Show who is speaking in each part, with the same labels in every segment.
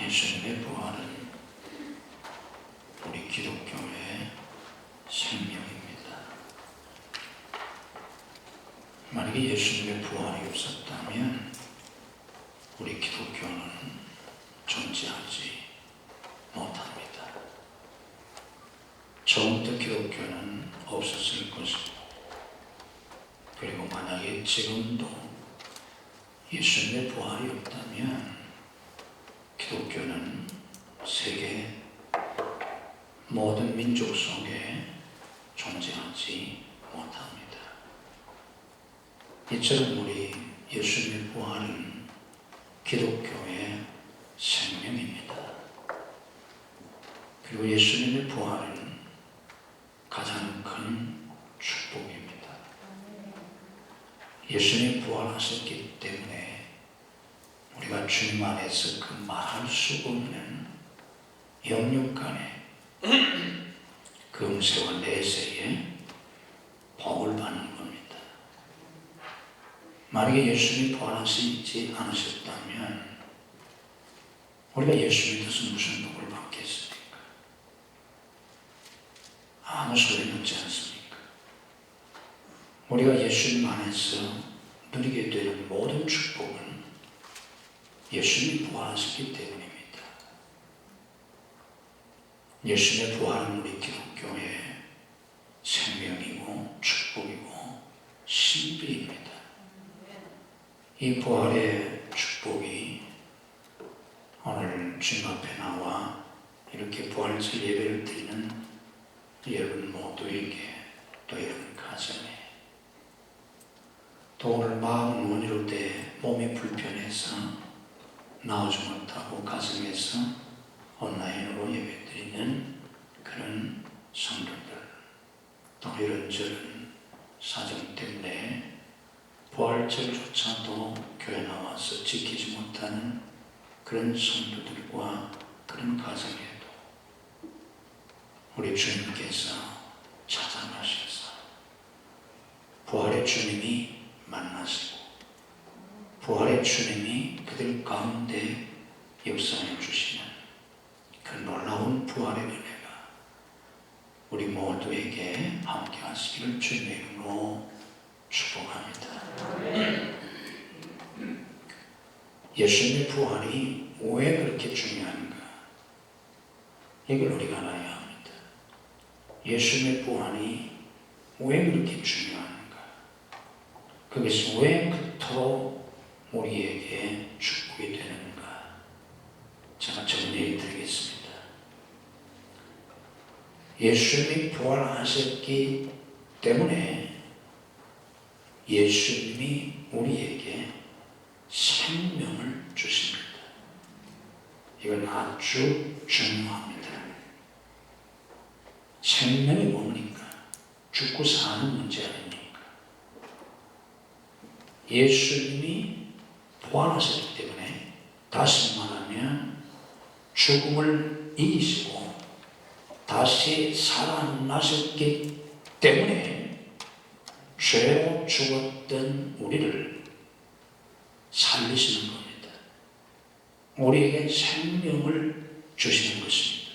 Speaker 1: 예수님의 부활은 우리 기독교의 생명입니다. 만약에 예수님의 부활이 없었다면 우리 기독교는 존재하지 못합니다. 처음부터 기독교는 없었을 것이고, 그리고 만약에 지금도 예수님의 부활이 없다면 기독교는 세계 모든 민족 속에 존재하지 못합니다. 이처럼 우리 예수님의 부활은 기독교의 생명입니다. 그리고 예수님의 부활은 가장 큰 축복입니다. 예수님이 부활하셨기 때문에 우리가 주님 안에서 그 말할 수 없는 영육간의 금세와 내세의 복을 받는 겁니다. 만약에 예수님이 부활하시지 않으셨다면 우리가 예수 믿어서 무슨 복을 받겠습니까? 아무 소용이 없지 않습니까? 우리가 예수님 안에서 누리게 되는 모든 축복은 예수님이 부활하셨기 때문입니다. 예수님의 부활은 우리 기독교의 생명이고 축복이고 신비입니다. 이 부활의 축복이 오늘 주님 앞에 나와 이렇게 부활절 예배를 드리는 여러분 모두에게, 또 여러분 가정에, 또 오늘 마음은 원이로되 몸이 불편해서 나오지 못하고 가정에서 온라인으로 예배드리는 그런 성도들, 또 이런저런 사정 때문에 부활절조차도 교회 나와서 지키지 못하는 그런 성도들과 그런 가정에도 우리 주님께서 찾아가셔서 부활의 주님이 만나시고 부활의 주님이 그들 가운데 역사해 주시는 그 놀라운 부활의 은혜가 우리 모두에게 함께 하시기를 주님의 이름으로 축복합니다. 예수님의 부활이 왜 그렇게 중요한가? 이걸 우리가 알아야 합니다. 예수님의 부활이 왜 그렇게 중요한가? 그것이 왜 그토록 우리에게 축복이 되는가? 제가 정리해 드리겠습니다. 예수님이 부활하셨기 때문에 예수님이 우리에게 생명을 주십니다. 이건 아주 중요합니다. 생명이 뭡니까? 죽고 사는 문제 아닙니까? 예수님이 부활하셨기 때문에, 다시 말하면 죽음을 이기시고 다시 살아나셨기 때문에 죄로 죽었던 우리를 살리시는 겁니다. 우리에게 생명을 주시는 것입니다.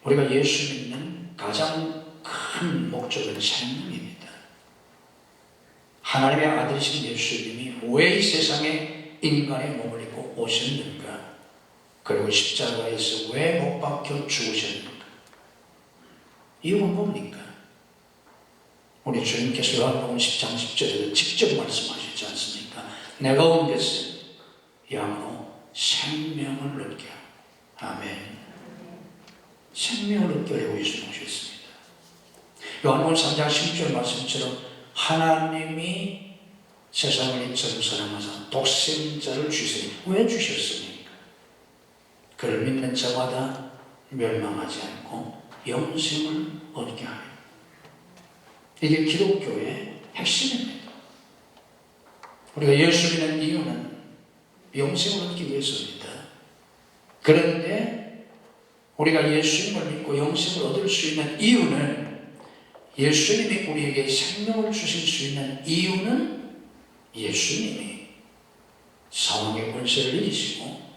Speaker 1: 우리가 예수 믿는 가장 큰 목적은 생명입니다. 하나님의 아들이신 예수님이 왜 이 세상에 인간의 몸을 입고 오셨는가? 그리고 십자가에서 왜 못 박혀 죽으셨는가? 이유는 뭡니까? 우리 주님께서 요한복음 10장 10절에도 직접 말씀하셨지 않습니까? 내가 온 것은 양으로 생명을 얻게 하고, 아멘. 생명을 얻게 하려고 예수님 오셨습니다. 요한복음 3장 10절 말씀처럼 하나님이 세상을 이처럼 사랑하사 독생자를 주시니, 왜 주셨습니까? 그를 믿는 자마다 멸망하지 않고 영생을 얻게 하려. 이게 기독교의 핵심입니다. 우리가 예수 믿는 이유는 영생을 얻기 위해서입니다. 그런데 우리가 예수님을 믿고 영생을 얻을 수 있는 이유는, 예수님이 우리에게 생명을 주실 수 있는 이유는 예수님이 사망의 권세를 이기시고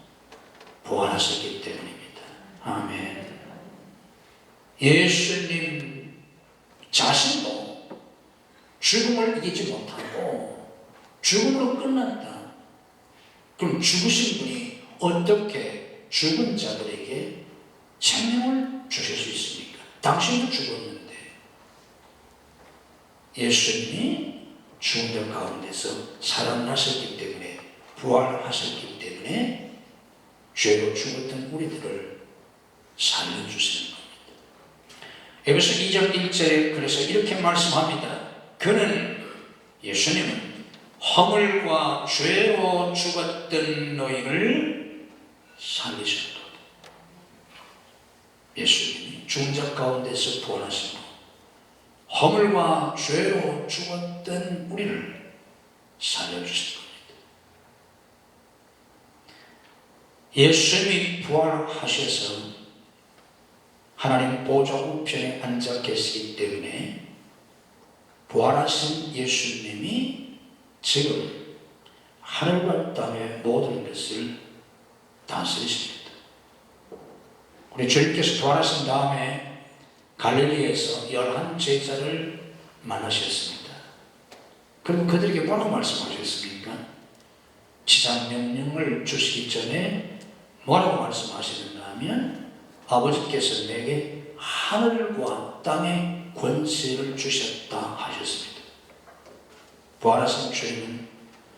Speaker 1: 부활하셨기 때문입니다. 아멘. 예수님 자신도 죽음을 이기지 못하고 죽음으로 끝났다. 그럼 죽으신 분이 어떻게 죽은 자들에게 생명을 주실 수 있습니까? 당신도 죽었는데 예수님이 죽은 자 가운데서 살아나셨기 때문에, 부활하셨기 때문에 죄로 죽었던 우리들을 살려주시는 겁니다. 에베소 2장 1절에 그래서 이렇게 말씀합니다. 그는, 예수님은 허물과 죄로 죽었던 너희를 살리셨다. 예수님이 죽은 자 가운데서 부활하시고 허물과 죄로 죽었던 우리를 살려주신 겁니다. 예수님이 부활하셔서 하나님 보좌 우편에 앉아 계시기 때문에 부활하신 예수님이 지금 하늘과 땅의 모든 것을 다스리십니다. 우리 주님께서 부활하신 다음에 갈릴리에서 11제자를 만나셨습니다. 그리고 그들에게 뭐라고 말씀하셨습니까? 지상명령을 주시기 전에 뭐라고 말씀하시는가 하면, 아버지께서 내게 하늘과 땅의 권세를 주셨다 하셨습니다. 부활하신 주님은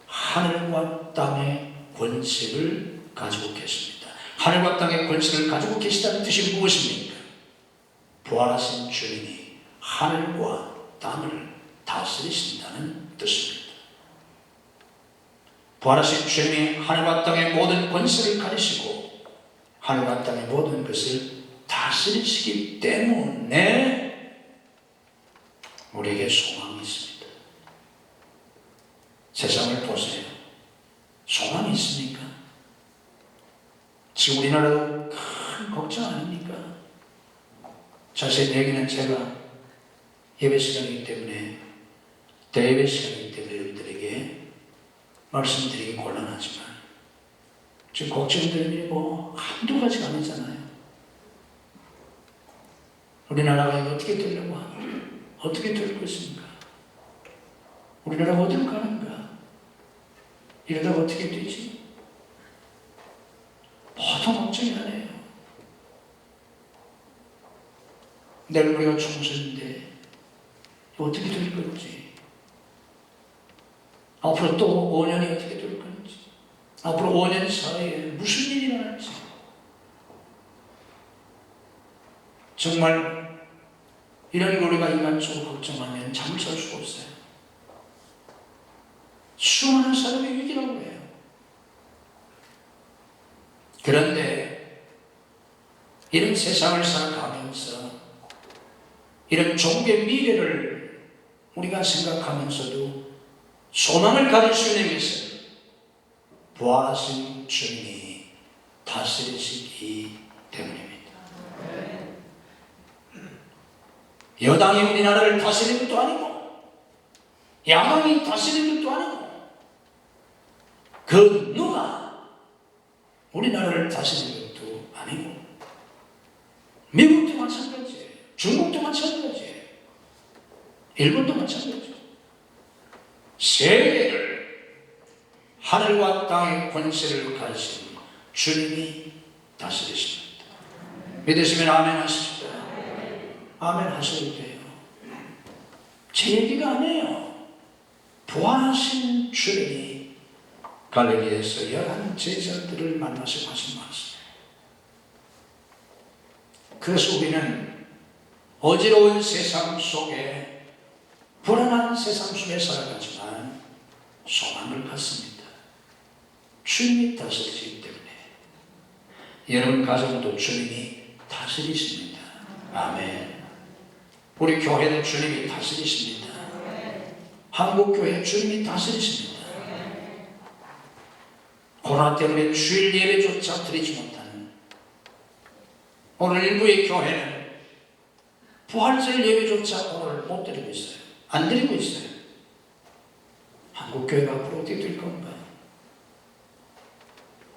Speaker 1: 하늘과 땅의 권세를 가지고 계십니다. 하늘과 땅의 권세를 가지고 계시다는 뜻이 무엇입니까? 부활하신 주님이 하늘과 땅을 다스리신다는 뜻입니다. 부활하신 주님이 하늘과 땅의 모든 권세를 가지시고 하늘과 땅의 모든 것을 다스리시기 때문에 우리에게 소망이 있습니다. 세상을 보세요. 소망이 있습니까? 지금 우리나라도 큰 걱정 아닙니까? 자세히 얘기는 제가 예배 시간이기 때문에, 대예배 시간이기 때문에 여러분들에게 말씀드리기 곤란하지만, 지금 걱정되는 일이 한두 가지가 아니잖아요. 우리나라가 이거 어떻게 되려고 하나? 어떻게 될 것인가? 우리나라가 어디로 가는가? 이러다가 어떻게 되지? 모두 걱정이 하네요. 내일 우리가 총선인데 어떻게 될 건지, 앞으로 또 5년이 어떻게 될 건지, 앞으로 5년 사이에 무슨 일이 일어날지, 정말 이런 걸 우리가 인간적으로 걱정하면 잠을 잘 수가 없어요. 수많은 사람이 위기라고 해요. 그런데 이런 세상을 살아가면서 이런 종교의 미래를 우리가 생각하면서도 소망을 가질 수 있는 것은 부활하신 주님이 다스리시기 때문입니다. 여당이 우리나라를 다스리는 것도 아니고 야당이 다스리는 것도 아니고 그 누가 우리나라를 다스리는 것도 아니고 미국도 마찬가지예요. 중국도 마찬가지예요. 일본도 마찬가지예요. 세계를 하늘과 땅의 권세를 가지신 주님이 다스리십니다. 믿으시면 아멘 하십시오. 아멘 하셔도 돼요. 제 얘기가 아니에요. 부활하신 주님이 갈릴리에서 11제자들을 만나서 하신 말씀. 그래서 우리는 어지러운 세상 속에, 불안한 세상 속에 살아가지만 소망을 갖습니다. 주님이 다스리시기 때문에. 여러분 가정도 주님이 다스리십니다. 아멘. 우리 교회는 주님이 다스리십니다. 한국교회 주님이 다스리십니다. 코로나 때문에 주일 예배조차 드리지 못하는 오늘 일부의 교회는 부활절 예배조차 오늘 못 드리고 있어요. 안 드리고 있어요. 한국교회가 앞으로 어떻게 될 건가요?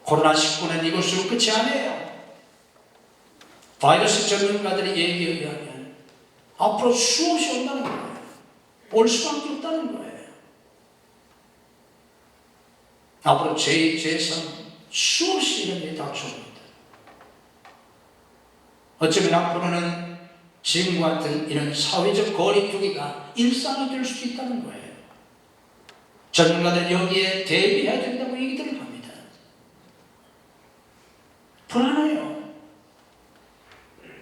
Speaker 1: 코로나19는 이것으로 끝이 아니에요. 바이러스 전문가들의 얘기에 의하면 앞으로 수없이 온다는 거예요. 올 수밖에 없다는 거예요. 앞으로 제2, 제3 수없이 이런 일이 닥쳐옵니다. 어쩌면 앞으로는 지금과 같은 이런 사회적 거리두기가 일상이 될 수도 있다는 거예요. 전문가들 여기에 대비해야 된다고 얘기들을 합니다. 불안해요.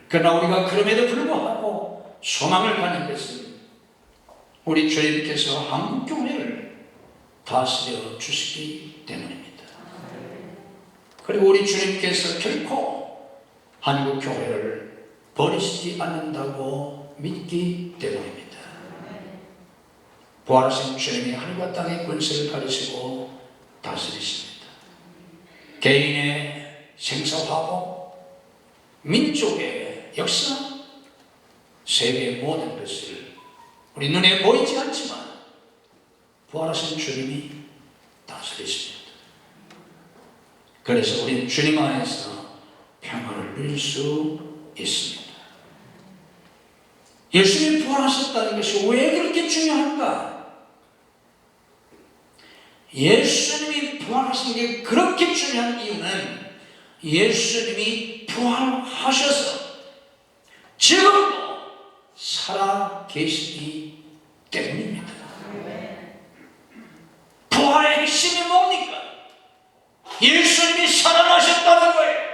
Speaker 1: 그러나 우리가 그럼에도 불구하고 소망을 가는 것은 우리 주님께서 한국교회를 다스려 주시기 때문입니다. 그리고 우리 주님께서 결코 한국교회를 버리시지 않는다고 믿기 때문입니다. 부활하신 주님이 하늘과 땅의 권세를 가지시고 다스리십니다. 개인의 생사화복, 민족의 역사, 세계의 모든 것을 우리 눈에 보이지 않지만 부활하신 주님이 다스리십니다. 그래서 우리는 주님 안에서 평안을 누릴 수 있습니다. 예수님이 부활하셨다는 것이 왜 그렇게 중요한가? 예수님이 부활하신 게 그렇게 중요한 이유는 예수님이 부활하셔서 지금도 살아 계시기 때문입니다. 부활의 핵심이 뭡니까? 예수님이 살아나셨다는 거예요.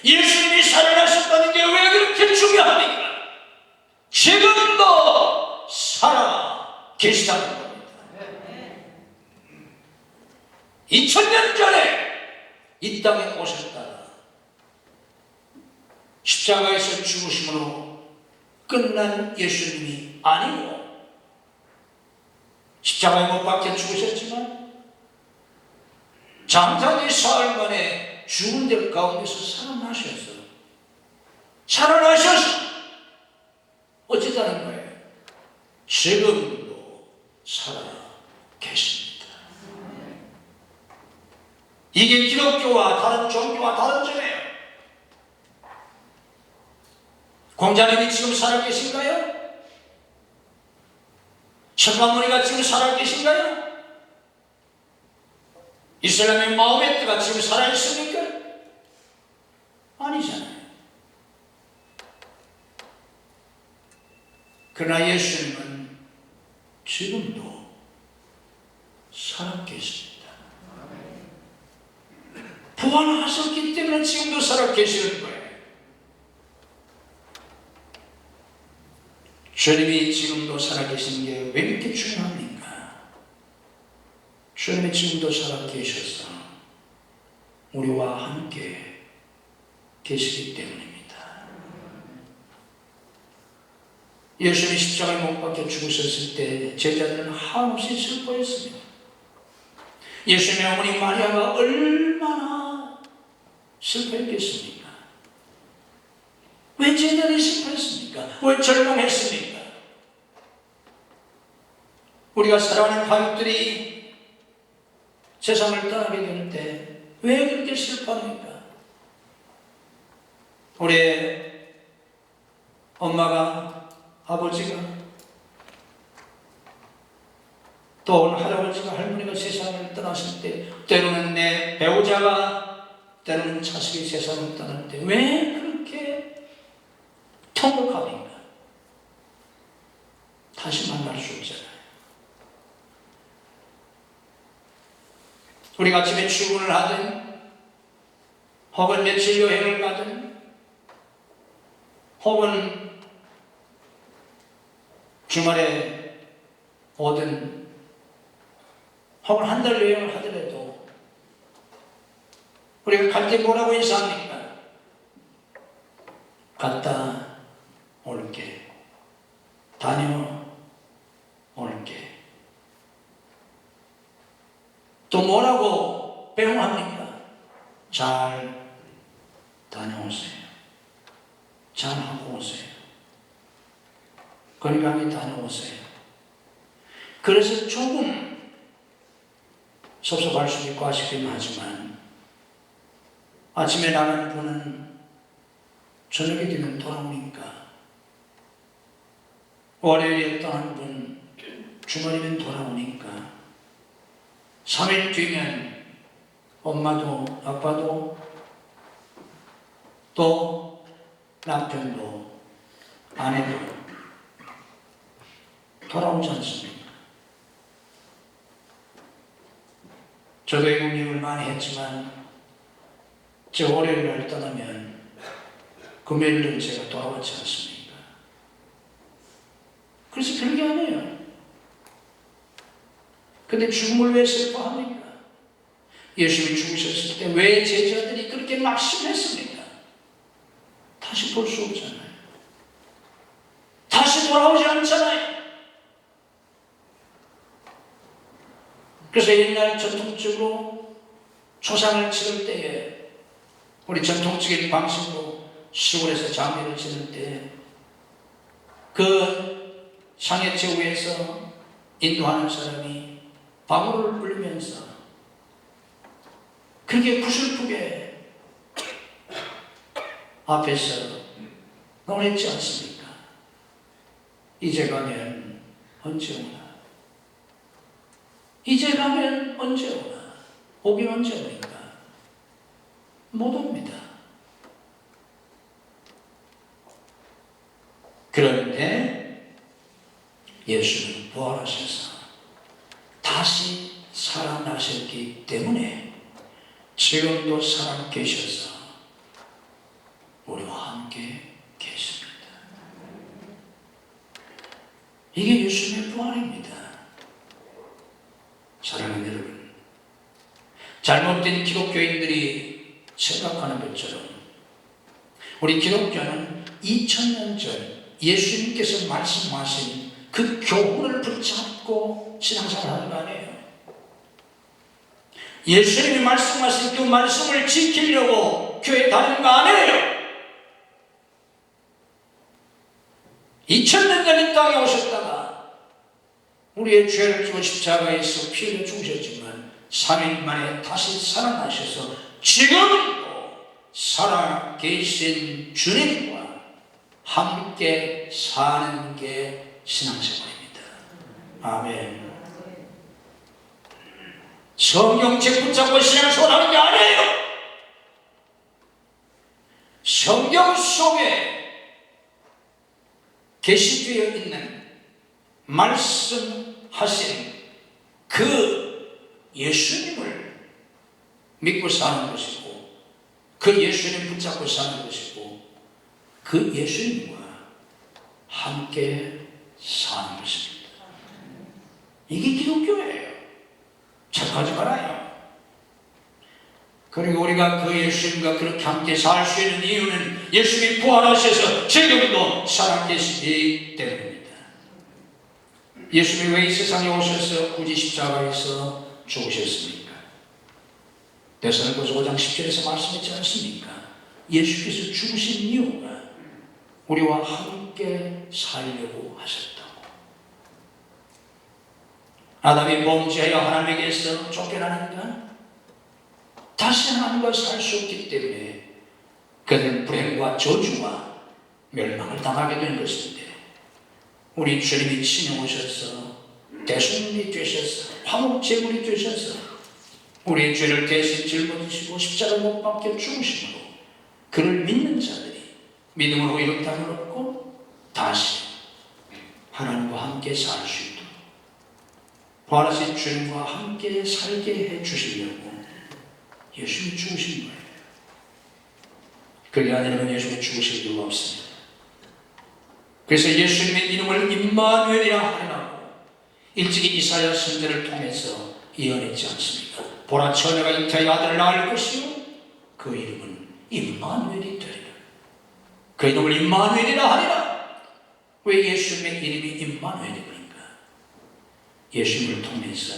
Speaker 1: 예수님이 살아나셨다는 게 왜 그렇게 중요합니까? 지금도 살아 계시다는 겁니다. 2000년 전에 이 땅에 오셨다. 십자가에서 죽으심으로 끝난 예수님이 아니고 십자가에 못 박혀 죽으셨지만 장사기 사흘 만에 죽은 데 가운데서 살아나셔서 어찌다는 거예요? 지금도 살아 계십니다. 이게 기독교와 다른 종교와 다른 점이에요. 공자님이 지금 살아 계신가요? 천만무니가 지금 살아 계신가요? 이슬람의 마호메트가 지금 살아 있습니까? 아니잖아요. 그러나 예수님은 지금도 살아 계십니다. 부활하셨기 때문에 지금도 살아 계시는 거예요. 주님이 지금도 살아 계신 게 왜 이렇게 중요합니까? 주님이 지금도 살아 계셔서 우리와 함께 계시기 때문입니다. 예수님이 십자가에 못 박혀 죽으셨을 때 제자들은 한없이 슬퍼했습니다. 예수님의 어머니 마리아가 얼마나 슬퍼했겠습니까? 왜 제자들이 슬퍼했습니까? 왜 절망했습니까? 우리가 사랑하는 가족들이 세상을 떠나게 되는데 왜 그렇게 슬퍼합니까? 우리 엄마가, 아버지가, 또 할아버지가, 할머니가 세상을 떠났을 때, 때로는 내 배우자가, 때로는 자식이 세상을 떠날 때 왜 그렇게 통곡합니까? 다시 만날 수 없잖아요. 우리가 아침에 출근을 하든 혹은 며칠 여행을 가든 혹은 주말에 오든 혹은 한 달 여행을 하더라도 우리가 갈 때 뭐라고 인사합니까? 갔다 올게, 다녀올게. 또 뭐라고 배웅합니까? 잘 다녀오세요. 잘 하고 오세요. 건강히 다녀오세요. 그래서 조금 섭섭할 수도 있고 아쉽긴 하지만 아침에 나가는 분은 저녁이 되면 돌아오니까, 월요일에 떠나는 분 주말이면 돌아오니까, 3일 뒤면 엄마도 아빠도 또 남편도 아내도 돌아오지 않습니까? 저도 외국여행을 많이 했지만 저 월요일 날 떠나면 금요일은 제가 돌아왔지 않습니까? 그래서 별게 아니에요. 근데 죽음을 왜 슬퍼합니까? 예수님이 죽으셨을 때 왜 제자들이 그렇게 낙심했습니까? 다시 볼 수 없잖아요. 다시 돌아오지 않잖아요. 그래서 옛날 전통적으로 초상을 치를 때에, 우리 전통적인 방식으로 시골에서 장례를 치를 때 그 상해체 위에서 인도하는 사람이 방울을 불리면서 그게 구슬프게 앞에서 노랬지 않습니까? 이제 가면 언제 오나? 이제 가면 언제 오나? 오긴 언제 오니까? 못 옵니다. 그런데 예수는 부활하셔서 다시 살아나셨기 때문에 지금도 살아계셔서 우리와 함께 계십니다. 이게 예수님의 부활입니다. 사랑하는 여러분, 잘못된 기독교인들이 생각하는 것처럼 우리 기독교는 2000년 전 예수님께서 말씀하신 그 교훈을 붙잡고 신앙생활하는 거 아니에요. 예수님이 말씀하신 그 말씀을 지키려고 교회 다니는 거 아니에요. 2000년 전 이 땅에 오셨다가 우리의 죄를 지고 십자가에서 피 흘려 죽으셨지만 3일 만에 다시 살아나셔서 지금도 살아계신 주님과 함께 사는 게 신앙생활입니다. 아멘. 성경책 붙잡고 신앙생활하는 게 아니에요. 성경 속에 계시되어 있는 말씀하신 그 예수님을 믿고 사는 것이고, 그 예수님 붙잡고 사는 것이고, 그 예수님과 함께 사는 것입니다. 이게 기독교예요. 착하지 말아요. 그리고 우리가 그 예수님과 그렇게 함께 살 수 있는 이유는 예수님이 부활하셔서 지금도 살아계시기 때문입니다. 예수님이 왜 이 세상에 오셔서 굳이 십자가에서 죽으셨습니까? 데살로니가서 5장 10절에서 말씀했지 않습니까? 예수께서 죽으신 이유가 우리와 함께 살려고 하셨다고. 아담이 범죄하여 하나님에게서 쫓겨나니까 다시 하나님과 살 수 없기 때문에 그들은 불행과 저주와 멸망을 당하게 된 것인데, 우리 주님이 친히 오셔서 대속물이 되셔서 화목제물이 되셔서 우리의 죄를 대신 짊어지시고 십자가 못 박혀 죽으심으로 그를 믿는 자들이 믿음으로 이렇다는 얻고 다시 하나님과 함께 살 수 있도록 부활하신 주님과 함께 살게 해주시려고 예수님이 죽으신 거예요. 그게 아니라면 예수님이 죽으실 이유가 없습니다. 그래서 예수님의 이름을 임마누엘이라 하라고 일찍이 이사야 선지자를 통해서 예언했지 않습니까? 보라, 처녀가 잉태하여 아들을 낳을 것이요 그 이름은 임마누엘이 되리라. 그 이름을 임마누엘이라 하리라. 왜 예수님의 이름이 임마누엘입니까? 예수님을 통해서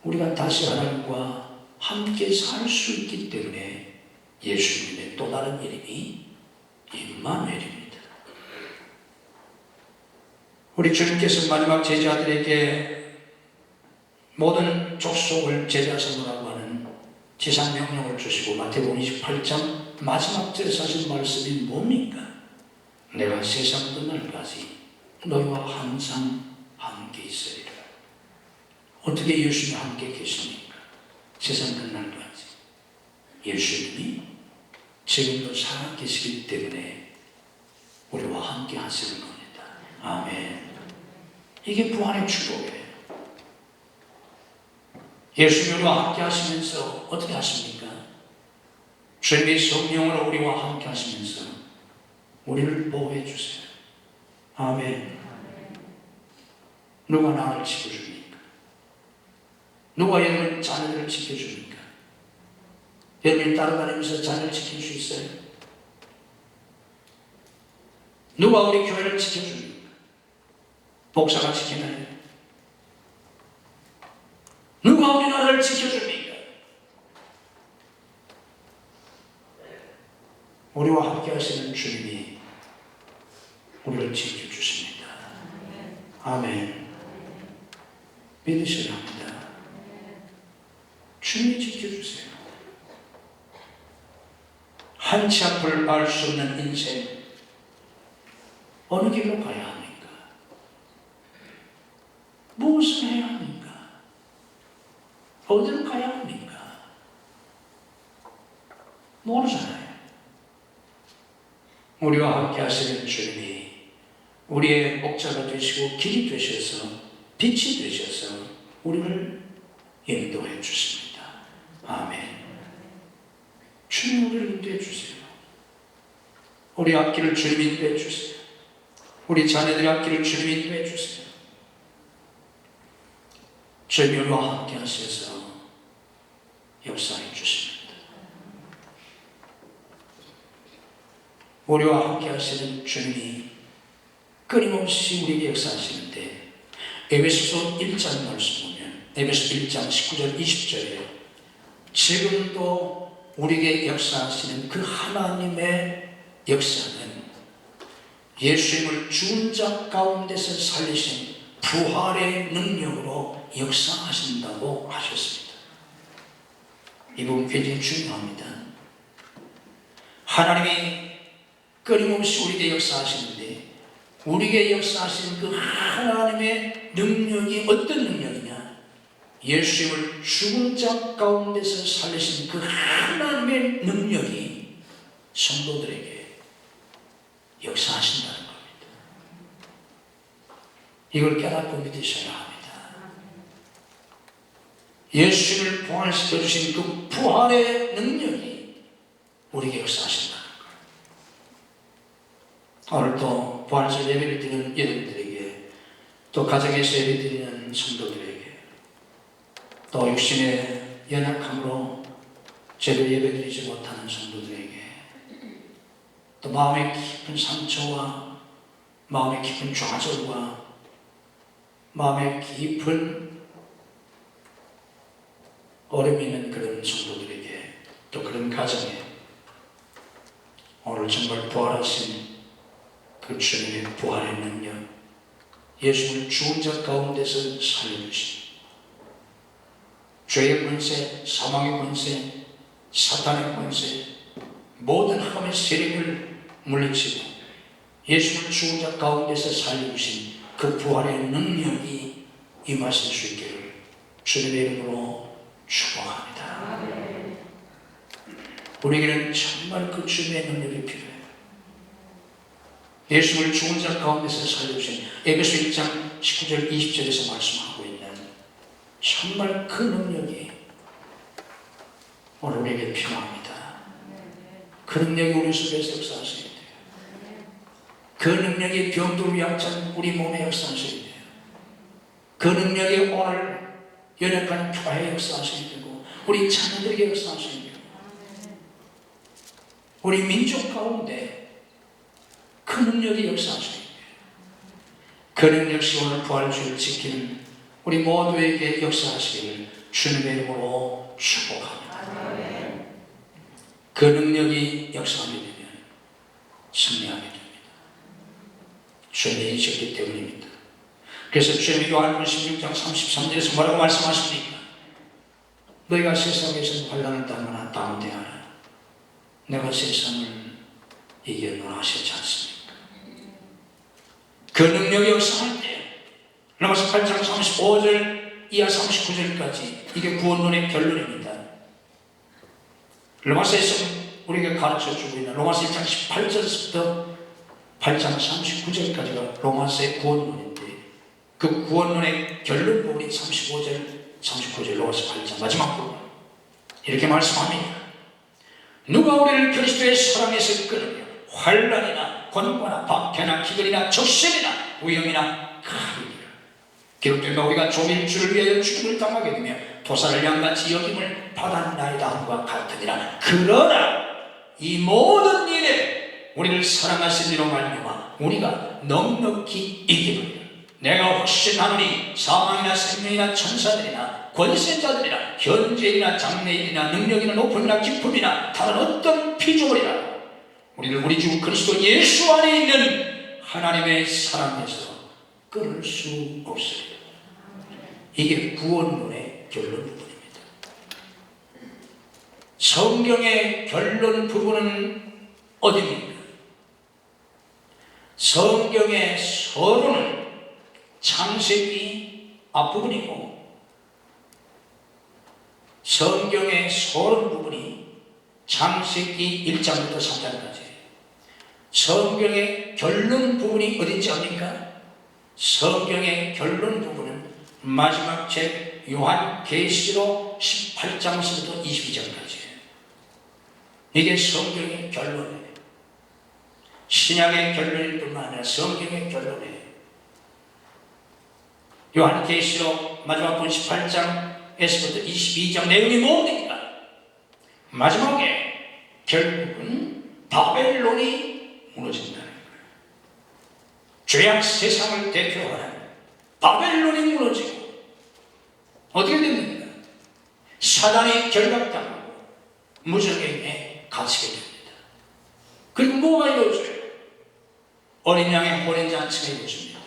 Speaker 1: 우리가 다시 하나님과 함께 살 수 있기 때문에 예수님의 또 다른 이름이 임마누엘입니다. 우리 주님께서 마지막 제자들에게 모든 족속을 제자 삼으라고 하는 지상명령을 주시고 마태복음 28장 마지막 절에서 하신 말씀이 뭡니까? 내가 세상 끝날까지 너희와 항상 함께 있으리라. 어떻게 예수님이 함께 계십니까? 세상 끝날까지. 예수님이 지금도 살아계시기 때문에 우리와 함께 하시는 겁니다. 아멘. 이게 부활의 축복이에요. 예수님이 우리와 함께 하시면서 어떻게 하십니까? 주님의 성령으로 우리와 함께 하시면서 우리를 보호해 주세요. 아멘. 누가 나를 지켜줍니까? 누가 여러분 자녀들을 지켜줍니까? 여러분이 따라다니면서 자녀를 지킬 수 있어요? 누가 우리 교회를 지켜줍니까? 목사가 지키나요? 누가 우리나라를 지켜줍니까? 우리와 함께 하시는 주님이 우리를 지켜주십니다. 아멘. 믿으셔야 합니다. 주님이 지켜주세요. 한치 앞을 알 수 없는 인생, 어느 길로 가야 합니까? 무엇을 해야 합니까? 어디로 가야 합니까? 모르잖아요. 우리와 함께 하시는 주님이 우리의 목자가 되시고 길이 되셔서 빛이 되셔서 우리를 인도해 주십니다. 아멘. 주님 우리를 인도해 주세요. 우리 앞길을 주님 인도해 주세요. 우리 자녀들의 앞길을 주님 인도해 주세요. 주님이 우리와 함께 하셔서 역사해 주십니다. 우리와 함께 하시는 주님이 끊임없이 우리에게 역사하시는데 에베소서 1장 말씀 보면 에베소 1장 19절 20절에 지금도 우리에게 역사하시는 그 하나님의 역사는 예수님을 죽은 자 가운데서 살리신 부활의 능력으로 역사하신다고 하셨습니다. 이 부분 굉장히 중요합니다. 하나님이 끊임없이 우리에게 역사하시는데 우리에게 역사하시는 그 하나님의 능력이 어떤 능력이냐? 예수님을 죽은 자 가운데서 살리신 그 하나님의 능력이 성도들에게 역사하신다는 겁니다. 이걸 깨닫고 믿으셔야 합니다. 예수님을 부활시켜 주신 그 부활의 능력이 우리에게 역사하신다는 거예요. 오늘 또 부활절 예배를 드리는 여러분들에게, 또 가정에서 예배 드리는 성도들에게, 또 육신의 연약함으로 제대로 예배드리지 못하는 성도들에게, 또 마음의 깊은 상처와 마음의 깊은 좌절과 마음의 깊은 어려움이 있는 그런 성도들에게, 또 그런 가정에 오늘 정말 부활하신 그 주님의 부활의 능력, 예수를 죽은 자 가운데서 살려주신 죄의 권세, 사망의 권세, 사탄의 권세, 모든 흑암의 세력을 물리치고 예수를 죽은 자 가운데서 살려주신 그 부활의 능력이 임하실 수 있기를 주님의 이름으로 축복합니다. 우리에게는 정말 그 주님의 능력이 필요해요. 예수를 죽은 자 가운데서 살려주신 에베소 1장 19절 20절에서 말씀하고 있는 정말 그 능력이 오늘 우리에게 필요합니다. 그 능력이 우리 속에서 역사하셔야 돼요. 그 능력이 병들 약한 우리 몸에 역사하셔야 돼요. 그 능력이 오늘 연약한 교회에 역사하셔야 되고 우리 자녀들에게 역사하셔야 돼요. 우리 민족 가운데 그 능력이 역사하셔야 돼요. 그 능력 역시 오늘 부활주를 지키는 우리 모두에게 역사하시기를 주님의 이름으로 축복합니다. 그 능력이 역사하게 되면 승리하게 됩니다. 주님이 있었기 때문입니다. 그래서 주님이 요한복음 16장 33절에서 뭐라고 말씀하십니까? 너희가 세상에서 환난을 당하나 담대하라. 내가 세상을 이겼노라 하셨지 않습니까? 그 능력이 역사할 때 로마서 8장 35절 이하 39절까지 이게 구원론의 결론입니다. 로마서에서 우리가 가르쳐주고 있는 로마서 1장 18절부터 8장 39절까지가 로마서의 구원론인데 그 구원론의 결론 부분이 35절 39절 로마서 8장 마지막 부분 이렇게 말씀합니다. 누가 우리를 그리스도의 사랑에서 끊으며 환난이나 권고나 박해나 기근이나 적신이나 위험이나 칼이니라. 기록된 바 우리가 종일 주를 위하여 죽음을 당하게 되며 도사를 양같이 여김을 받았나이다 함과 같으니라. 그러나 이 모든 일에 우리를 사랑하신 이로 말미암아 우리가 넉넉히 이기느니라. 내가 확신하노니 사망이나 생명이나 천사들이나 권세자들이나 현재이나 장래이나 능력이나 높음이나 깊음이나 다른 어떤 피조물이나 우리를 우리 주 그리스도 예수 안에 있는 하나님의 사랑에서 끊을 수 없습니다. 이게 구원론의 결론 부분입니다. 성경의 결론 부분은 어디입니까? 성경의 서론은 창세기 앞부분이고 성경의 서론 부분이 창세기 1장부터 3장까지 성경의 결론 부분이 어딘지 압니까? 성경의 결론 부분은 마지막 책 요한계시록 18장에서부터 22장까지 이게 성경의 결론이에요. 신약의 결론일 뿐만 아니라 성경의 결론이에요. 요한계시록 마지막 본 18장에서부터 22장 내용이 뭡니까? 마지막에 결국은 바벨론이 무너진다는 거예요. 죄악 세상을 대표하는 바벨론이 무너지고 어떻게 됩니까? 사단이 결박당하고 무적에게 갇히게 됩니다. 그리고 뭐가 이루어져요? 어린 양의 혼인잔치가 이루어집니다.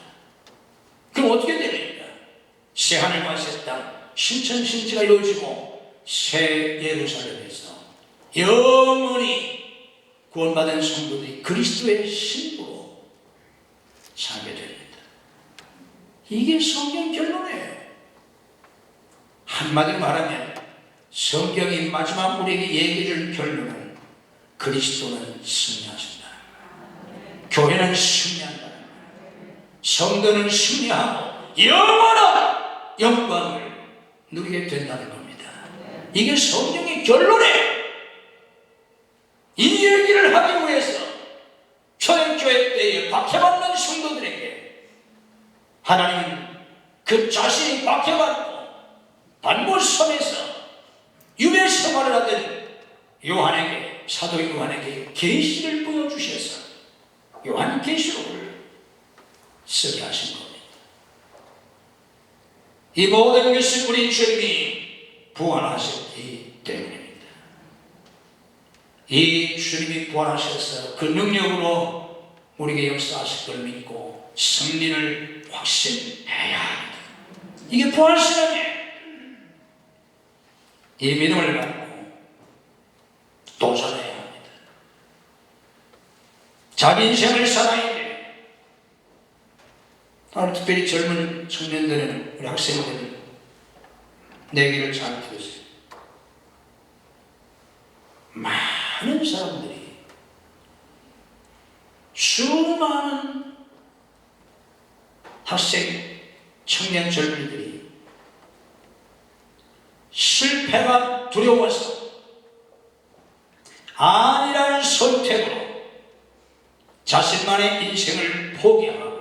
Speaker 1: 그럼 어떻게 됩니까? 새하늘과 새 땅 신천신지가 이루어지고 새 예루살렘에서 영원히 구원받은 성도들이 그리스도의 신부로 살게 됩니다. 이게 성경 결론이에요. 한마디로 말하면 성경이 마지막 우리에게 얘기를 결론은 그리스도는 승리하신다. 교회는 승리한다. 성도는 승리하고 영원한 영광을 누리게 된다는 겁니다. 이게 성경의 결론이에요. 이 얘기를 하기 위해서 초대교회 때에 박해받는 성도들에게 하나님은 그 자신이 박해받고 반모섬에서 유배 생활을 하던 요한에게 사도 요한에게 계시를 보여주셔서 요한계시록을 쓰게 하신 겁니다. 이 모든 것은 우리 주님이 부활하셨기 때문입니다. 이 주님이 부활하셔서 그 능력으로 우리에게 역사하실 걸 믿고 승리를 확신해야 합니다. 이게 부활신앙이에요. 이 믿음을 갖고 도전해야 합니다. 자기 인생을 살아야 돼요. 특별히 젊은 청년들은 우리 학생들은 내 얘기를 잘 들으세요. 많은 사람들이 수많은 학생, 청년 젊은이들이 실패가 두려워서 아니라는 선택으로 자신만의 인생을 포기하고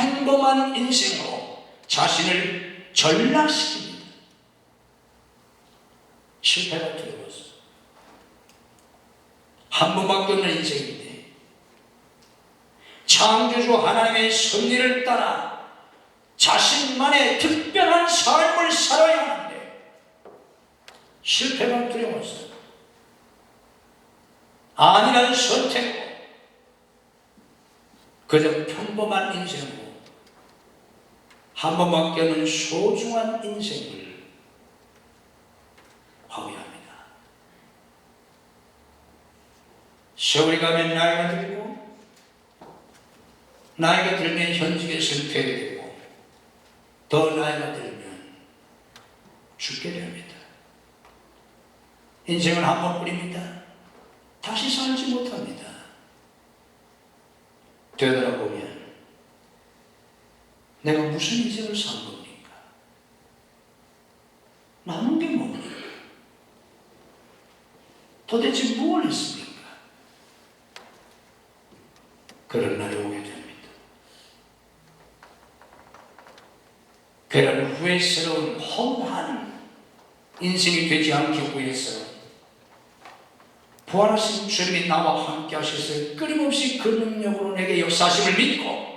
Speaker 1: 평범한 인생으로 자신을 전락시킵니다. 실패가 두려워서 한 번밖에 없는 인생인데 창조주 하나님의 섭리를 따라 자신만의 특별한 삶을 살아야 하는데 실패가 두려워서 아니라는 선택으로 그저 평범한 인생으로 한 번밖에 없는 소중한 인생을 허비합니다. 세월이 가면 나이가 들고, 나이가 들면 현직에서 은퇴하게 되고, 더 나이가 들면 죽게 됩니다. 인생은 한 번뿐입니다. 다시 살지 못합니다. 되돌아보면 내가 무슨 인생을 산 겁니까? 남은 게 뭡니까? 도대체 무엇을 했습니까? 그런 날이 오게 됩니다. 그런 후회스러운 허무한 인생이 되지 않기 위해서 부활하신 주님이 나와 함께 하셔서 끊임없이 그 능력으로 내게 역사하심을 믿고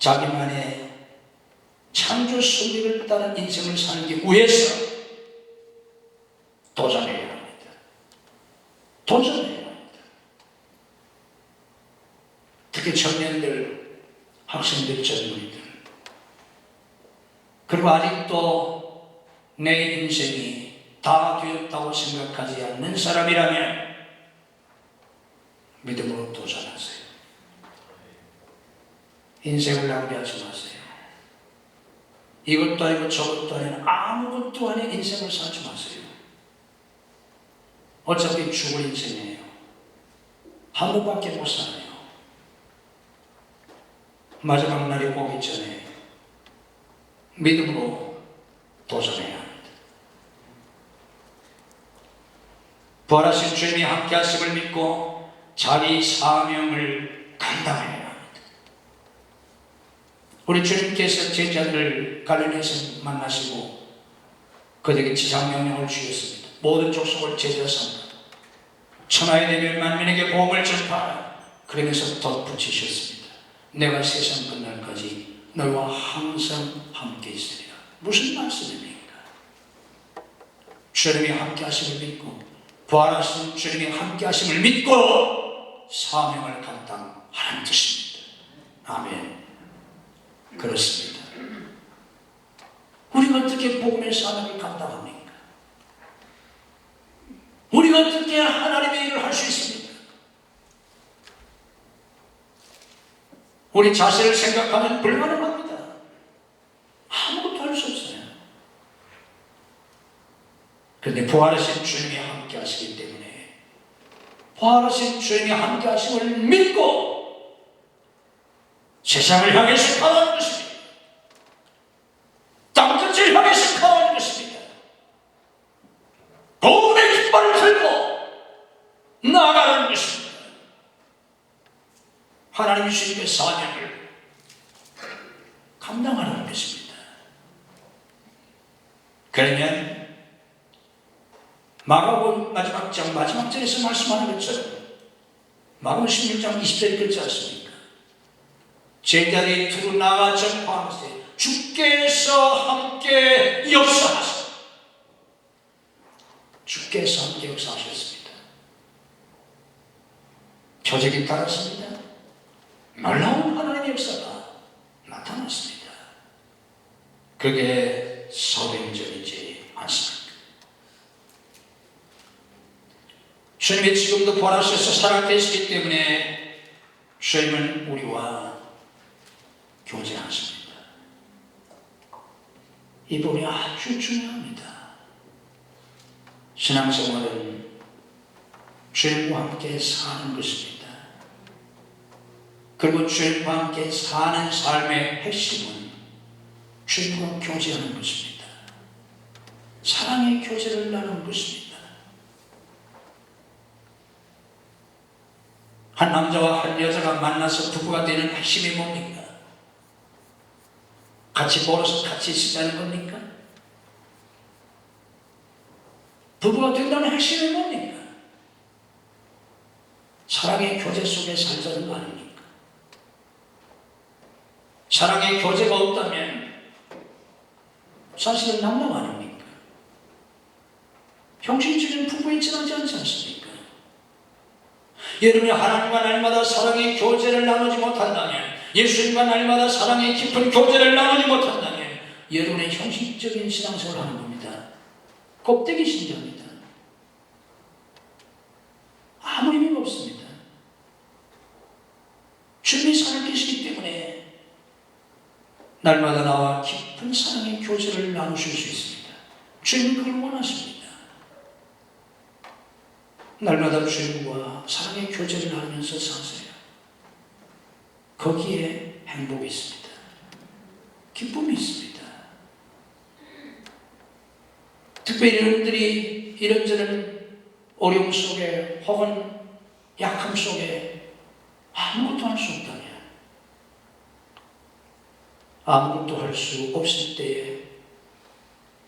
Speaker 1: 자기만의 창조 순리를 따른 인생을 살기 위해서 도전해야 합니다. 도전해야 합니다. 특히 청년들, 학생들, 젊은이들, 그리고 아직도 내 인생이 다 되었다고 생각하지 않는 사람이라면 믿음으로 도전하세요. 인생을 낭비하지 마세요. 이것도 아니고 저것도 아니고 아무것도 아닌 인생을 살지 마세요. 어차피 죽을 인생이에요. 한 번밖에 못 살아요. 마지막 날이 오기 전에 믿음으로 도전해야 합니다. 부활하신 주님이 함께 하심을 믿고 자기 사명을 감당해야 합니다. 우리 주님께서 제자들을 갈릴리에서 만나시고 그들에게 지상명령을 주셨습니다. 모든 족속을 제자 삼으라. 천하에 내면 만민에게 복음을 전파하라. 그러면서 덧붙이셨습니다. 내가 세상 끝날까지 너희와 항상 함께 있으리라. 무슨 말씀입니까? 주님이 함께 하심을 믿고 부활하신 주님이 함께 하심을 믿고 사명을 감당하라는 뜻입니다. 아멘. 그렇습니다. 우리가 어떻게 복음의 사명을 감당합니까? 우리가 어떻게 하나님의 일을 할 수 있습니까? 우리 자신을 생각하면 불가능합니다. 아무것도 할 수 없어요. 그런데 부활하신 주님이 함께 하시기 때문에 부활하신 주님이 함께 하심을 믿고 세상을 향해서 가는 것입니다. 땅끝을 향해서 가는 것입니다. 복음의 깃발을 들고 나아가는 것입니다. 하나님이 주신 그 사명을 감당하는 것입니다. 그러면 마가복음 마지막 장 마지막 절에서 말씀하는 것처럼 마가복음 16장 20절에 그렇지 않습니까? 제자들이 두루 나가 전파하세 주께서 함께 역사하사. 주께서 함께 역사하셨습니다. 표적이 따랐습니다. 놀라운 하나님의 역사가 나타났습니다. 그게 사도행전이지 않습니까? 주님이 지금도 부활하셔서 살아계시기 때문에 주님은 우리와 교제하십니다. 이 부분이 아주 중요합니다. 신앙생활은 주님과 함께 사는 것입니다. 그리고 주님과 함께 사는 삶의 핵심은 주님과 교제하는 것입니다. 사랑의 교제를 나누는 것입니다. 한 남자와 한 여자가 만나서 부부가 되는 핵심이 뭡니까? 같이 벌어서 같이 쓰자는 겁니까? 부부가 된다는 핵심이 뭡니까? 사랑의 교제 속에 살자는 거 아닙니까? 사랑의 교제가 없다면 사실은 낭만 아닙니까? 형식적인 부부에 지나지 않지 않습니까? 여러분이 하나님과 날마다 사랑의 교제를 나누지 못한다면 예수님과 날마다 사랑의 깊은 교제를 나누지 못한다면 여러분의 형식적인 신앙생활을 하는 겁니다. 껍데기 신자입니다. 아무 의미가 없습니다. 주님이 살아계시기 때문에 날마다 나와 깊은 사랑의 교제를 나누실 수 있습니다. 주님은 그걸 원하십니다. 날마다 주님과 사랑의 교제를 나누면서 사세요. 거기에 행복이 있습니다. 기쁨이 있습니다. 특별히 여러분들이 이런저런 어려움 속에 혹은 약함 속에 아무것도 할 수 없다면, 아무것도 할 수 없을 때에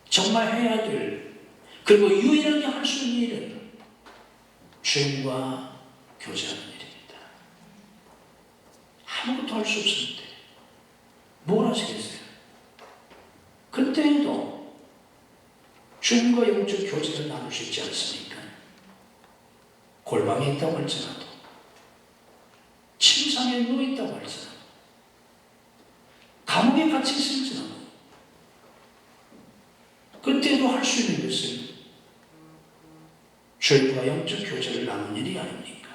Speaker 1: 정말 해야 될, 그리고 유일하게 할 수 있는 일은 주님과 교제하는 일입니다. 아무것도 할 수 없을 때 뭘 하시겠어요? 그때에도 주님과 영적 교제를 나눌 수 있지 않습니까? 골방에 있다고 할지라도, 침상에 누워있다고 할지라도, 감옥에 갇혀 있을지라도 그때도 할 수 있는 것은 주님과 영적 교제를 나누는 일이 아닙니까?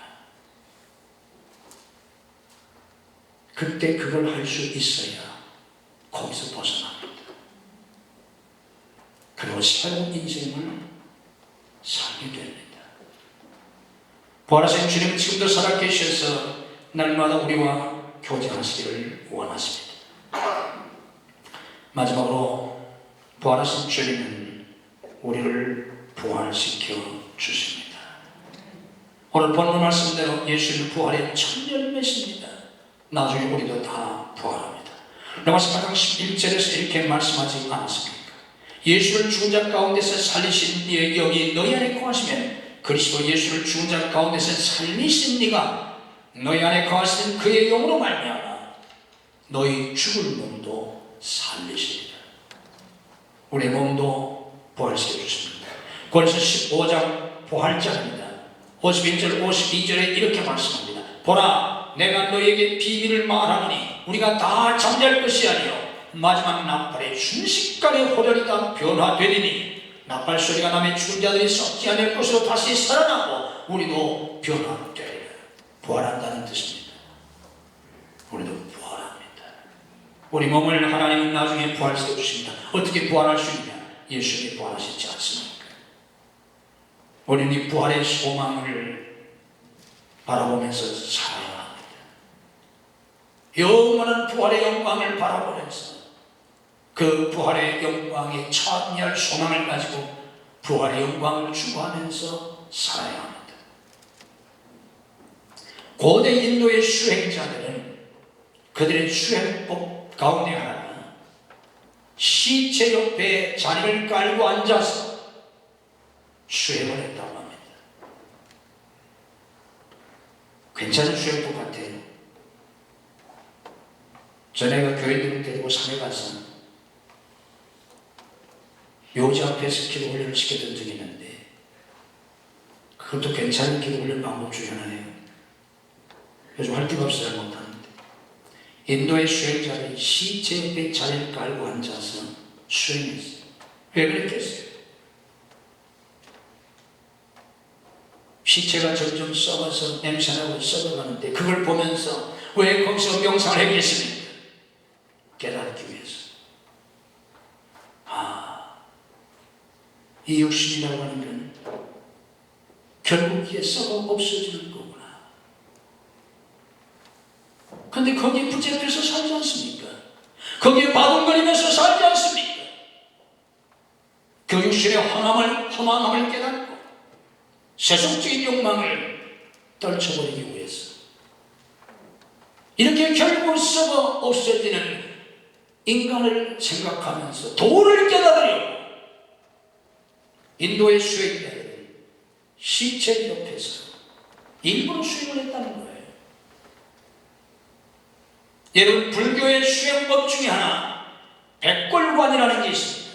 Speaker 1: 그때 그걸 할 수 있어야 거기서 벗어납니다. 그리고 새로운 인생을 살게 됩니다. 부활하신 주님은 지금도 살아계셔서 날마다 우리와 교제하시기를 원하십니다. 마지막으로 부활하신 주님은 우리를 부활시켜 주십니다. 오늘 본문 말씀대로 예수님 부활의 첫 열매십니다. 나중에 우리도 다 부활합니다. 로마서 8장 11절에서 이렇게 말씀하지 않았습니까? 예수를 죽은 자 가운데서 살리신 이의 영이 너희 안에 거하시면 그리스도 예수를 죽은 자 가운데서 살리신 이가 너희 안에 거하신 그의 영으로 말미암아 너희 죽을 몸도 살리시리라. 우리 몸도 부활시켜 주십니다. 고린도서 15장 부활절입니다. 51절 52절에 이렇게 말씀합니다. 보라, 내가 너희에게 비밀을 말하노니 우리가 다 잠잘 것이 아니요 마지막 나팔의 순식간에 호련이 다 변화되리니 나팔 소리가 나면 죽은 자들이 썩지 않을 것으로 다시 살아나고 우리도 변화되리라. 부활한다는 뜻입니다. 우리도 부활합니다. 우리 몸을 하나님은 나중에 부활시켜 주십니다. 어떻게 부활할 수 있냐? 예수님이 부활하셨지 않습니까? 우리는 이 부활의 소망을 바라보면서 살아야 합니다. 영원한 부활의 영광을 바라보면서 그 부활의 영광에 참여할 소망을 가지고 부활의 영광을 추구하면서 살아야 합니다. 고대 인도의 수행자들은 그들의 수행법 가운데 하나가 시체 옆에 자리를 깔고 앉아서 수행을 했다고 합니다. 괜찮은 수행법 같아요. 전에가 교인들을 데리고 산에 가서 묘지 앞에서 기도 훈련을 시켰던 적이 있는데, 그것도 괜찮은 기도 훈련 방법 중에 하나예요. 요즘 할 데가 없어서 잘 못하는데, 인도의 수행자들이 시체 옆에 자리를 깔고 앉아서 수행했어요. 왜 그랬겠어요? 시체가 점점 썩어서 냄새나고 썩어가는데 그걸 보면서 왜 거기서 명상을 했겠습니까? 깨닫기 위해서. 이 육신이라고 하는 건 결국 이게 썩어 없어지는 거구나. 그런데 거기에 붙잡혀서 살지 않습니까? 거기에 바둥거리면서 살지 않습니까? 그 육신의 허망함을 깨닫고 세속적인 욕망을 떨쳐버리기 위해서 이렇게 결국 썩어 없어지는 인간을 생각하면서 도를 깨달으려고 인도의 수행자들은 시체 옆에서 일부러 수행을 했다는 거예요. 여러분, 불교의 수행법 중에 하나 백골관이라는 게 있습니다.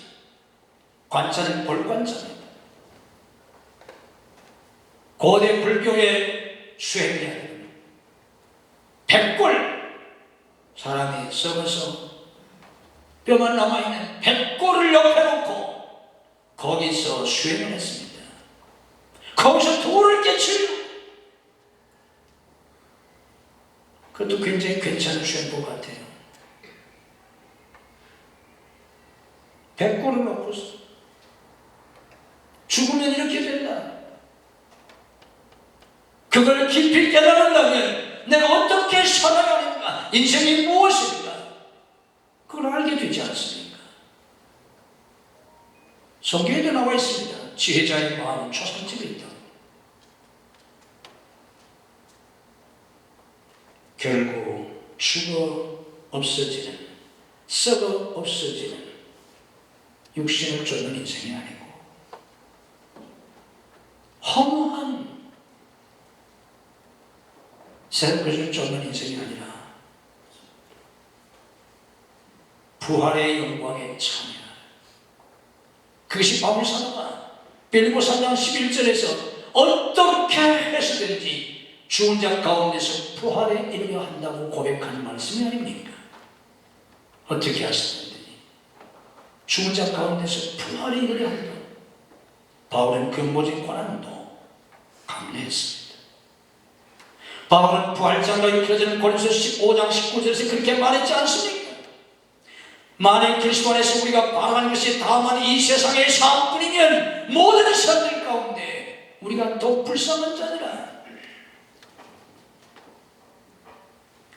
Speaker 1: 관자는 볼관자입니다. 고대 불교의 수행자들은 백골, 사람이 썩어서 뼈만 남아있는 뱃골을 옆에 놓고 거기서 수행을 했습니다. 거기서 돌을 깨치려고. 그것도 굉장히 괜찮은 수행법 같아요. 뱃골을 놓고서 죽으면 이렇게 된다. 그걸 깊이 깨달은다면 내가 어떻게 살아야 하는가, 인생이 무엇인가, 그걸 알게 되지 않습니까? 성경에도 나와 있습니다. 지혜자의 마음은 초상집에 있다. 결국 죽어 없어지는, 썩어 없어지는 육신을 쫓는 인생이 아니고 허무한 새로운 것을 쫓는 인생이 아니라 부활의 영광에 참여. 그것이 바울 사도가 빌립보서 3장 11절에서 어떻게 해서든지 죽은 자 가운데서 부활에 이르려 한다고 고백하는 말씀이 아닙니까? 어떻게 하셨는지 죽은 자 가운데서 부활에 이르려 한다. 바울은 그 모진 고난도 감내했습니다. 바울은 부활장과 켜지는 고린도서 15장 19절에서 그렇게 말했지 않습니까? 만약 그리스도 안에서 우리가 바라는 것이 다만 이 세상의 삶뿐이면 모든 사람들 가운데 우리가 더 불쌍한 자들아.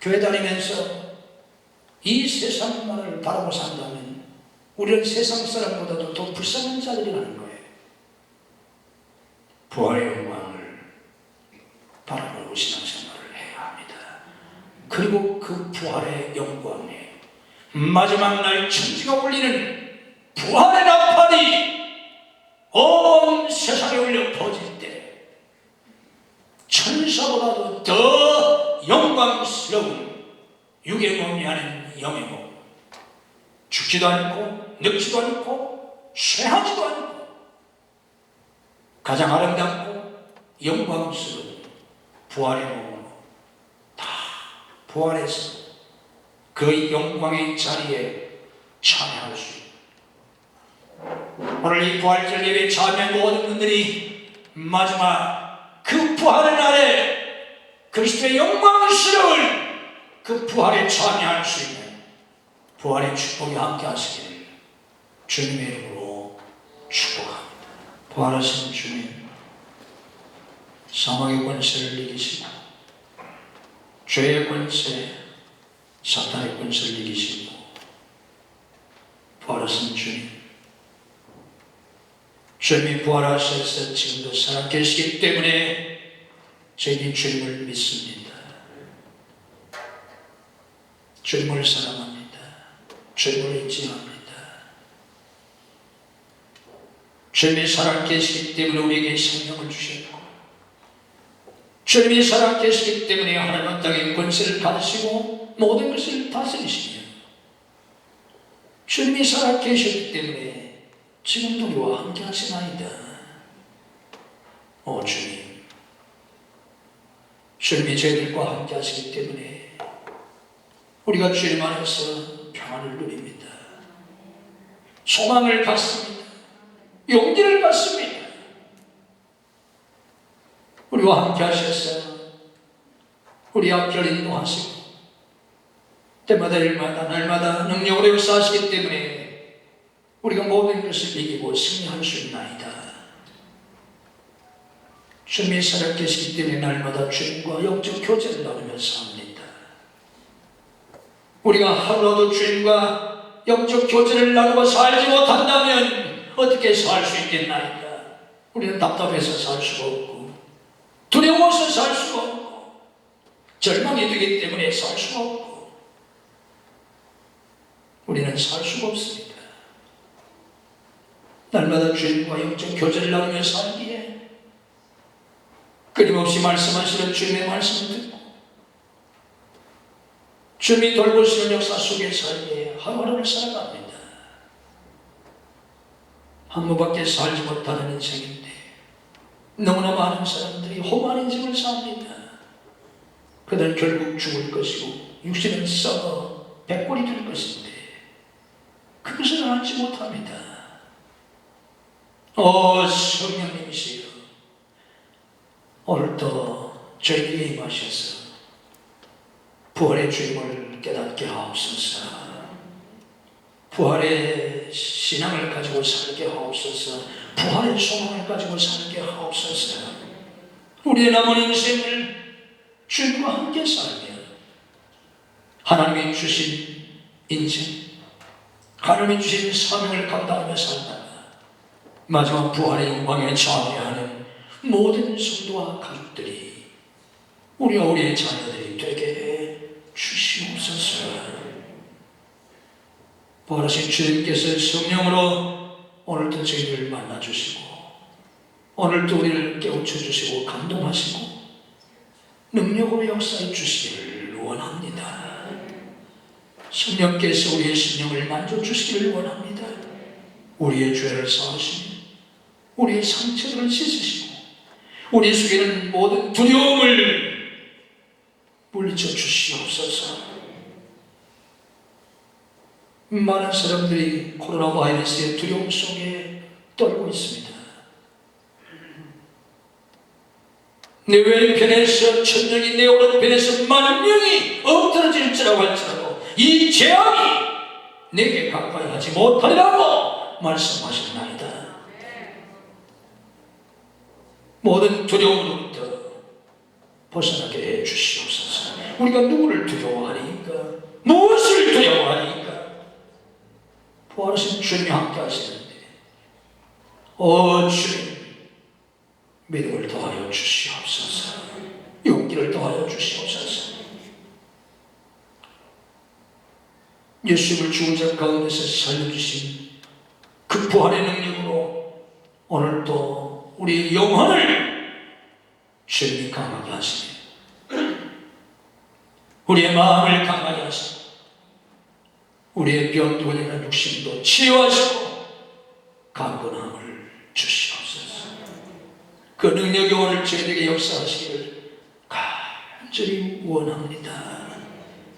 Speaker 1: 교회 다니면서 이 세상만을 바라고 산다면 우리는 세상 사람보다도 더 불쌍한 자들이라는 거예요. 부활의 영광을 바라보고 신앙생활을 해야 합니다. 그리고 그 부활의 영광에 마지막 날 천지가 울리는 부활의 나팔이 온 세상에 울려 퍼질 때 천사보다도 더 영광스러운 육의 몸이 아닌 영의 몸, 죽지도 않고 늙지도 않고 쇠하지도 않고 가장 아름답고 영광스러운 부활의 몸으로 다 부활해서 그 영광의 자리에 참여할 수 있는, 오늘 이 부활절 예배에 참여한 모든 분들이 마지막 그 부활의 날에 그리스도의 영광스러운 그 부활에 참여할 수 있는 부활의 축복이 함께 하시기를 주님의 이름으로 축복합니다. 부활하신 주님, 사망의 권세를 이기시고 죄의 권세, 사탄의 권세를 이기시고 부활하신 주님, 주님이 부활하셔서 지금도 살아계시기 때문에 저희는 주님을 믿습니다. 주님을 사랑합니다. 주님을 의지합니다. 주님이 살아계시기 때문에 우리에게 생명을 주셨고, 주님이 살아계시기 때문에 하나님 땅의 권세를 가지시고 모든 것을 다스리시며, 주님이 살아계시기 때문에 지금도 우리와 함께 하시나이다. 오 주님, 주님이 저희들과 함께 하시기 때문에 우리가 주님 안에서 평안을 누립니다. 소망을 갖습니다. 용기를 갖습니다. 우리와 함께 하셔서 우리 앞을 인도하시고 때마다 일마다 날마다 능력으로 역사하시기 때문에 우리가 모든 것을 이기고 승리할 수 있나이다. 주님이 살아계시기 때문에 날마다 주님과 영적 교제를 나누면서 합니다. 우리가 하루라도 주님과 영적 교제를 나누고 살지 못한다면 어떻게 살 수 있겠나이까? 우리는 답답해서 살 수가 없고 두려워서 살 수가 없고 절망이 되기 때문에 살 수가 없고 우리는 살 수가 없습니다. 날마다 주님과 영적 교제를 나누며 살기에 끊임없이 말씀하시는 주님의 말씀을 듣고 주님이 돌보시는 역사 속에 살기에 하루하루를 살아갑니다. 한 번밖에 살지 못하는 인생인데 너무나 많은 사람들이 험한 인생을 삽니다. 그들은 결국 죽을 것이고 육신은 썩어 백골이 될 것인데 그것을 알지 못합니다. 성령님이시여, 오늘도 저희에게 임하셔서 부활의 주임을 깨닫게 하옵소서. 부활의 신앙을 가지고 살게 하옵소서. 부활의 소망을 가지고 살게 하옵소서. 우리의 남은 인생을 주님과 함께 살며 하나님이 주신 인생, 하나님이 주신 사명을 감당하며 살다가 마지막 부활의 영광에 참여하는 모든 성도와 가족들이, 우리와 우리의 자녀들이 되게 해 주시옵소서. 부활하신 주님께서 성령으로 오늘도 저희들을 만나주시고, 오늘도 우리를 깨우쳐주시고 감동하시고 능력으로 역사해 주시기를 원합니다. 성령께서 우리의 심령을 만져주시기를 원합니다. 우리의 죄를 사하시며 우리의 상처를 씻으시고 우리 속에는 모든 두려움을 물리쳐 주시옵소서. 많은 사람들이 코로나 바이러스의 두려움 속에 떨고 있습니다. 내 왼편에서 천명이 내 오른편에서 만 명이 엎드러질지라고 할지라도 이 재앙이 내게 가까이 하지 못하리라고 말씀하셨나이다. 모든 두려움으로부터 벗어나게 해 주시옵소서. 우리가 누구를 두려워하니까, 무엇을 두려워하니까? 부활하신 주님이 함께 하시는데 주님, 믿음을 더하여 주시옵소서. 용기를 더하여 주시옵소서. 예수님을 죽은 자 가운데서 살려주신 그 부활의 능력으로 오늘도 우리의 영혼을 주님이 강하게 하시며 우리의 마음을 강하게 하시며 우리의 병들어진 육신도 치유하시고 강건함을 주시옵소서. 그 능력이 오늘 저희에게 역사하시기를 간절히 원합니다.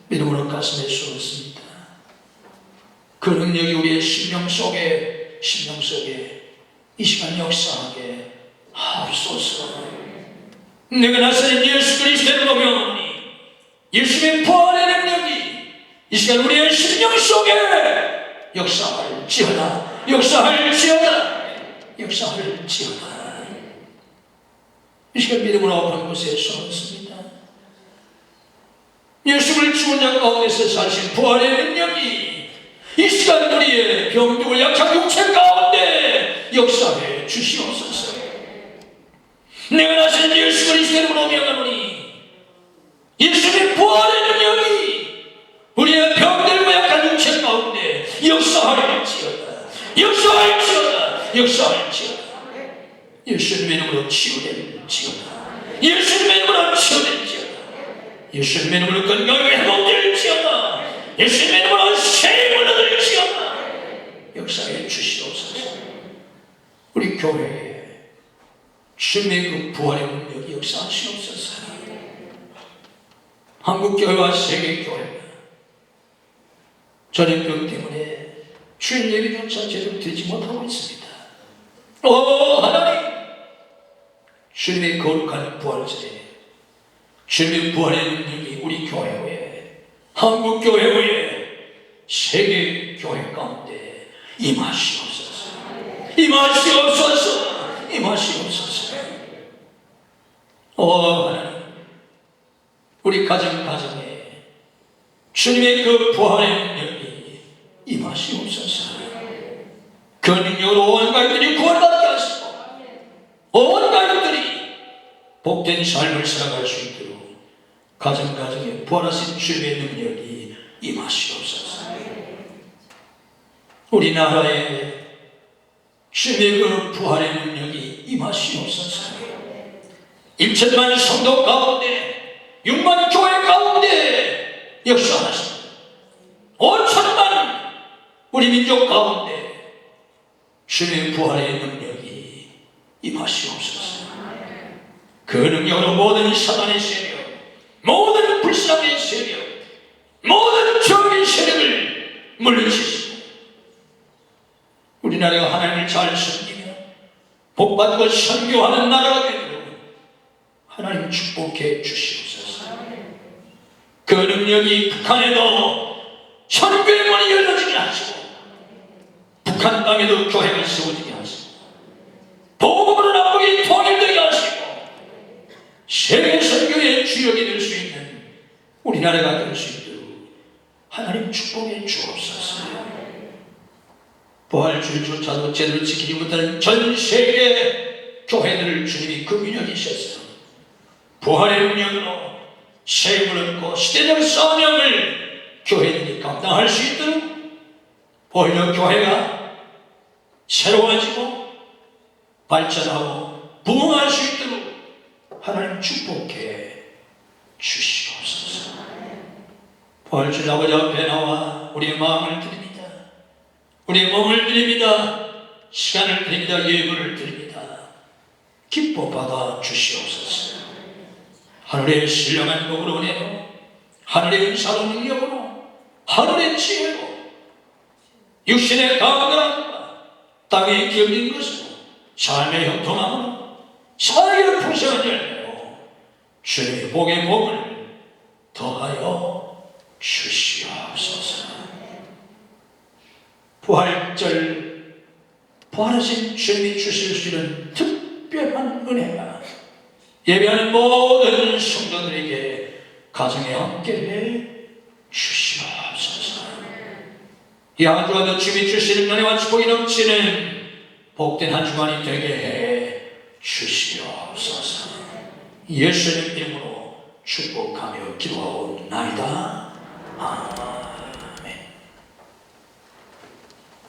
Speaker 1: 믿음으로 가슴에 쏘았습니다. 그 능력이 우리의 심령 속에 이 시간 역사하게 하옵소서. 내가 나서는 예수 그리스도를 보면 예수님의 부활의 능력이 이 시간 우리의 심령 속에 역사할지어다. 이 시간 믿음으로 아픈 곳에 쏘았습니다. 예수를 죽은 자 가운데서 사신 부활의 능력이 이 시간 우리의 병들고 약한 육체 가운데 역사해 주시옵소서. 내가 나서는 예수 그리스도를 명하노니 예수의 부활의 능력이 우리의 병들고 약한 육체 가운데 역사할지어다. 예수님의 이름으로 치유될지어다. 예수님의 이름으로 건강하게 회복될지어다. 예수님의 이름으로 세임을 얻을지어다. 역사해 주시옵소서. 우리 교회에 주님의 그 부활의 능력이 역사하시옵소서. 한국교회와 세계교회가 전염병 때문에 주일 예배조차 제대로 되지 못하고 있습니다. 하나님, 주님의 거룩한 부활절에 주님의 부활의 능력이 우리 교회에, 한국교회에, 세계교회 가운데 임하시옵소서. 하나님, 우리 가정에 주님의 그 부활의 능력이 임하시옵소서. 그 능력으로 온 가족들이 구원받게 하시고 온 가족들이 복된 삶을 살아갈 수 있도록 가정에 부활하신 주님의 능력이 임하시옵소서. 우리나라에 주님의 그 부활의 능력이 임하시옵소서. 1천만 성도 가운데 6만 교회 가운데 역사하시고 5천만 우리 민족 가운데 주님의 부활의 능력이 임하시옵소서. 그 능력으로 모든 사단의 세력, 모든 불쌍의 세력, 모든 죄의 악의 세력을 물리치시고 우리나라가 하나님을 잘 섬기며 복받고 선교하는 나라가 되도록 하나님 축복해 주시옵소서. 그 능력이 북한에도 선교의 문이 열려지게 하시고 북한 땅에도 교회가 세워지게 하시고 복음으로 남북이 통일되게 하시고 세계 선교의 주역이 될 수 있는 우리나라가 될 수 있도록 하나님 축복해 주옵소서. 부활주일조차도 제대로 지키지 못하는 전 세계 교회들을 주님이 금인여기셔서 부활의 운명으로 세임을 얻고 시대적 사명을 교회들이 감당할 수 있도록 오히려 교회가 새로워지고 발전하고 부흥할 수 있도록 하나님 축복해 주시옵소서. 부활주일 아버지 앞에 나와 우리의 마음을 드립니다. 우리의 몸을 드립니다. 시간을 드립니다. 예물을 드립니다. 기뻐 받아 주시옵소서. 하늘의 신령한 복으로 은혜로 하늘의 은사로 능력으로 하늘의 지혜로 육신의 강건함과 땅에 기울인 것으로 삶의 형통함으로 사회의 풍성한 열매로 주의 복의 복을 더하여 주시옵소서. 부활절 부활하신 주님이 주실 수 있는 특별한 은혜가 예배하는 모든 성도들에게 가정에 함께해 주시옵소서. 이 한 주간도 주님이 주시는 은혜와 축복이 넘치는 복된 한 주간이 되게 해 주시옵소서. 예수님 이름으로 축복하며 기도하옵나이다. 아멘.